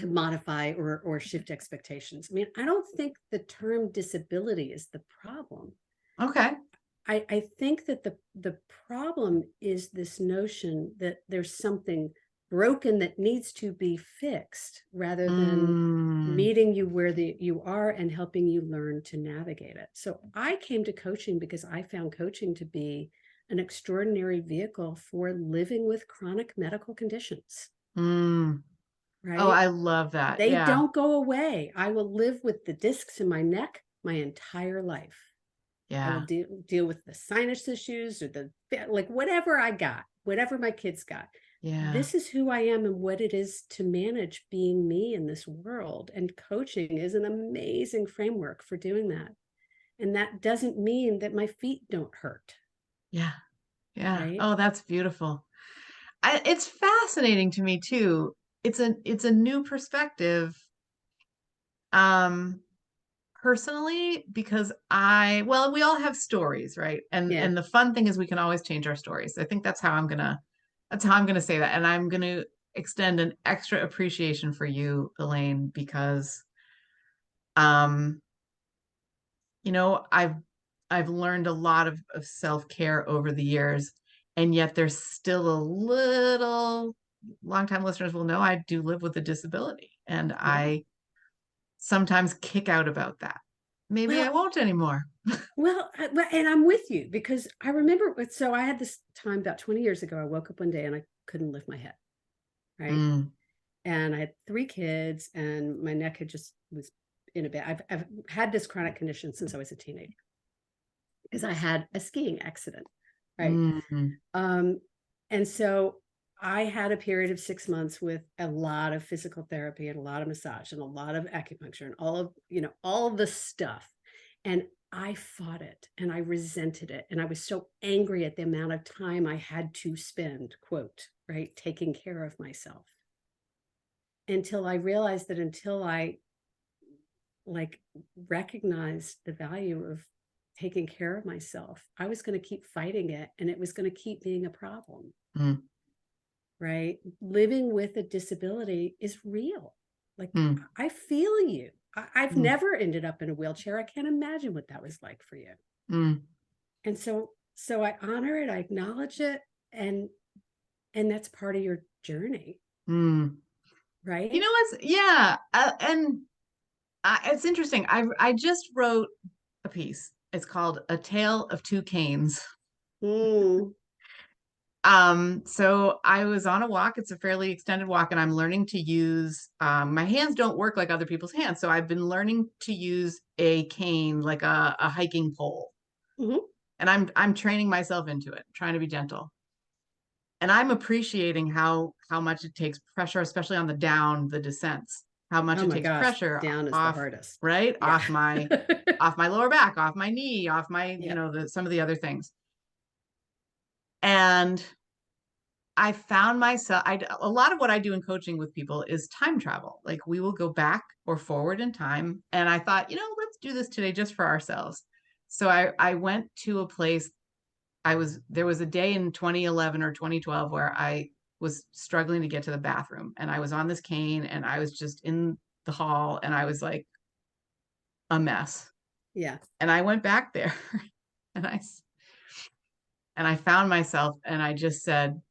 modify or shift expectations. I mean, I don't think the term disability is the problem. Okay. I think that the problem is this notion that there's something broken that needs to be fixed, rather than meeting you where you are and helping you learn to navigate it. So I came to coaching because I found coaching to be an extraordinary vehicle for living with chronic medical conditions. Right? Oh, I love that. They Yeah. don't go away. I will live with the discs in my neck my entire life. I will deal with the sinus issues, or like whatever I got, whatever my kids got. Yeah. This is who I am and what it is to manage being me in this world. And coaching is an amazing framework for doing that. And that doesn't mean that my feet don't hurt, Yeah. Yeah. right? Oh, that's beautiful. It's fascinating to me too. It's a new perspective. Um, Personally, because well, we all have stories, right? Yeah. And the fun thing is we can always change our stories. I think that's how I'm gonna say that. And I'm gonna extend an extra appreciation for you, Elaine, because um, I've learned a lot of self-care over the years, and yet there's still a little longtime listeners will know I do live with a disability, and Yeah. I sometimes kick out about that. Maybe I Well, won't anymore. and I'm with you because I remember. So I had this time about 20 years ago. I woke up one day and I couldn't lift my head, right? Mm, And I had 3 kids, and my neck had just was in a bad. I've had this chronic condition since I was a teenager because I had a skiing accident, right? mm, Um, and so I had a period of 6 months with a lot of physical therapy and a lot of massage and a lot of acupuncture and all of the stuff. And I fought it and I resented it. And I was so angry at the amount of time I had to spend, quote, right, taking care of myself until I realized that until I like recognized the value of taking care of myself, I was going to keep fighting it and it was going to keep being a problem. mm, Right? Living with a disability is real. Like, mm, I feel you. I've mm, never ended up in a wheelchair. I can't imagine what that was like for you. mm, And so I honor it, I acknowledge it, and that's part of your journey, mm. You right? know what's yeah, and it's interesting. I just wrote a piece. It's called "A Tale of Two Canes." Mm, So I was on a walk. It's a fairly extended walk, and I'm learning to use my hands don't work like other people's hands. So I've been learning to use a cane, like a hiking pole. mhm. And I'm training myself into it, trying to be gentle. And I'm appreciating how much it takes pressure, especially on the descents, how much Oh it my takes gosh, pressure down is the off, hardest. right? Yeah. Off my lower back, off my knee, off my, Yep. some of the other things. And I found myself, a lot of what I do in coaching with people is time travel. Like we will go back or forward in time. And I thought, let's do this today just for ourselves. So I went to a place. There was a day in 2011 or 2012 where I was struggling to get to the bathroom, and I was on this cane and I was just in the hall and I was like a mess. Yeah. And I went back there and I found myself and I just said,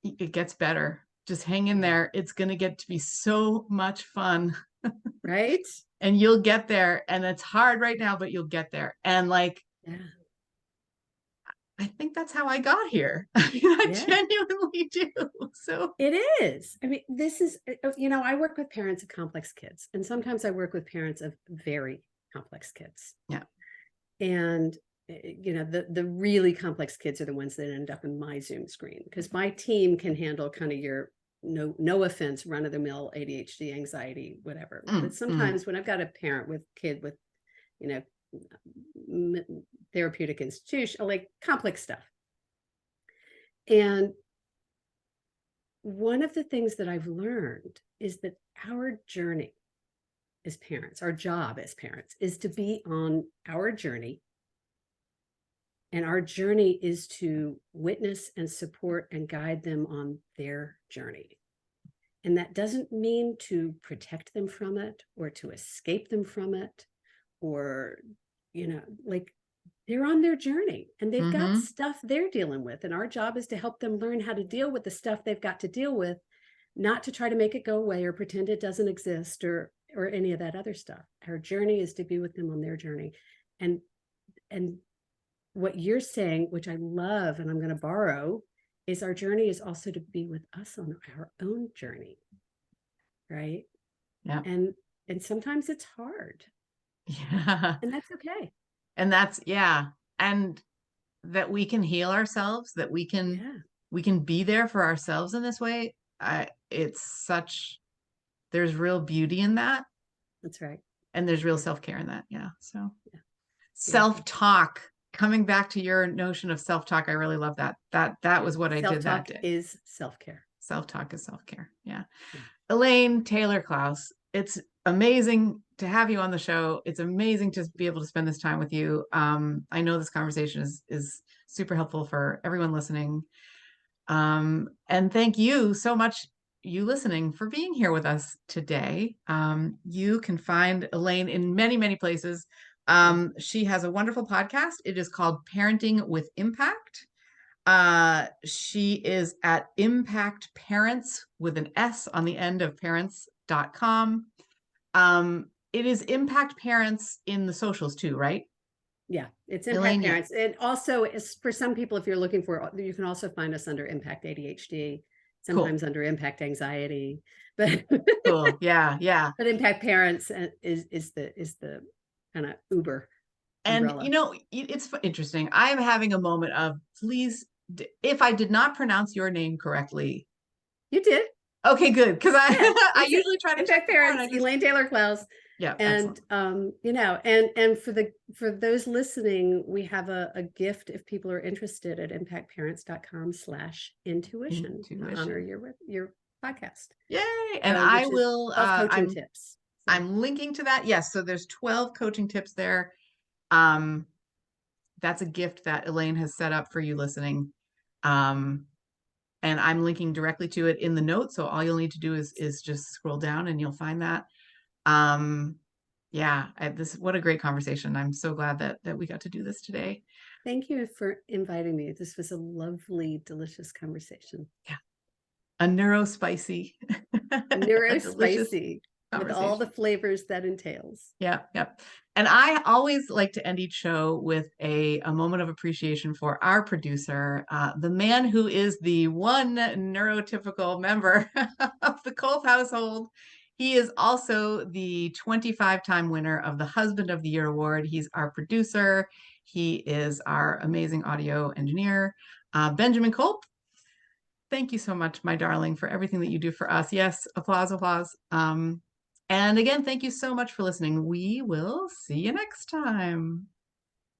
it gets better. Just hang in Yeah. there. It's going to get to be so much fun, Right? and you'll get there. And it's hard right now, but you'll get there. And like, Yeah. I think that's how I got here. I mean, I Yeah. genuinely do. So, It is. I mean, this is, I work with parents of complex kids, and sometimes I work with parents of very complex kids. yeah. And, the really complex kids are the ones that end up in my Zoom screen because my team can handle kind of your no offense, run of the mill ADHD, anxiety, whatever. Mm, But mm, sometimes when I've got a parent with kid with, you know, therapeutic institution, like complex stuff. And one of the things that I've learned is that our journey as parents, our job as parents, is to be on our journey. And our journey is to witness and support and guide them on their journey. And that doesn't mean to protect them from it or to escape them from it or, like they're on their journey and they've got mm-hmm. stuff they're dealing with. And our job is to help them learn how to deal with the stuff they've got to deal with, not to try to make it go away or pretend it doesn't exist or any of that other stuff. Our journey is to be with them on their journey. And what you're saying, which I love and I'm going to borrow, is our journey is also to be with us on our own journey, right? Yeah. And sometimes it's hard, Yeah. and that's okay. And yeah. And that we can heal ourselves, that Yeah, we can be there for ourselves in this way. It's there's real beauty in that, that's right. and there's real Yeah. self-care in that. Yeah. So, Yeah. Self-talk, coming back to your notion of self-talk. I really love that. That Yeah. was what I did that Self-talk day. is self-care. Self-talk is self-care. Yeah. Yeah. Elaine Taylor-Klaus, it's amazing to have you on the show. It's amazing to be able to spend this time with you. I know this conversation is super helpful for everyone listening. And thank you so much, you listening, for being here with us today. You can find Elaine in many, many places. Yes. She has a wonderful podcast. It is called Parenting with Impact. She is at Impact Parents with an S on the end of parents.com. It is Impact Parents in the socials too, right? Yeah, it's Elaine, Impact yeah. Parents. And also, for some people, if you're looking for, you can also find us under Impact ADHD, Cool. sometimes under Impact Anxiety, but Cool. Yeah, yeah. but Impact Parents is the kind of Uber And umbrella. it's interesting. I'm having a moment of, please, if I did not pronounce your name correctly. You did. Okay, good. Because I Yeah, I it's usually try to check Impact before and Parents, I just, Elaine Taylor-Klaus. yeah, And excellent. and for those listening, we have a gift if people are interested at impactparents.com/intuition to honor Intuition. your podcast. Yay. And I Which is will 12 coaching tips. So I'm linking to that. Yes, so there's 12 coaching tips there. Um, that's a gift that Elaine has set up for you listening. Um, and I'm linking directly to it in the notes. So all you'll need to do is just scroll down and you'll find that. Um, yeah, this what a great conversation. I'm so glad that we got to do this today. thank you for inviting me. This was a lovely, delicious conversation. Yeah, a neurospicy, a delicious Neurospicy with all the conversation. flavors that entails. Yeah, yeah. And I always like to end each show with a moment of appreciation for our producer, the man who is the one neurotypical member of the Kolb household. He is also the 25-time winner of the Husband of the Year award. He's our producer. He is our amazing audio engineer, Benjamin Kolb. Thank you so much, my darling, for everything that you do for us. Yes, applause, applause. And again, thank you so much for listening. We will see you next time.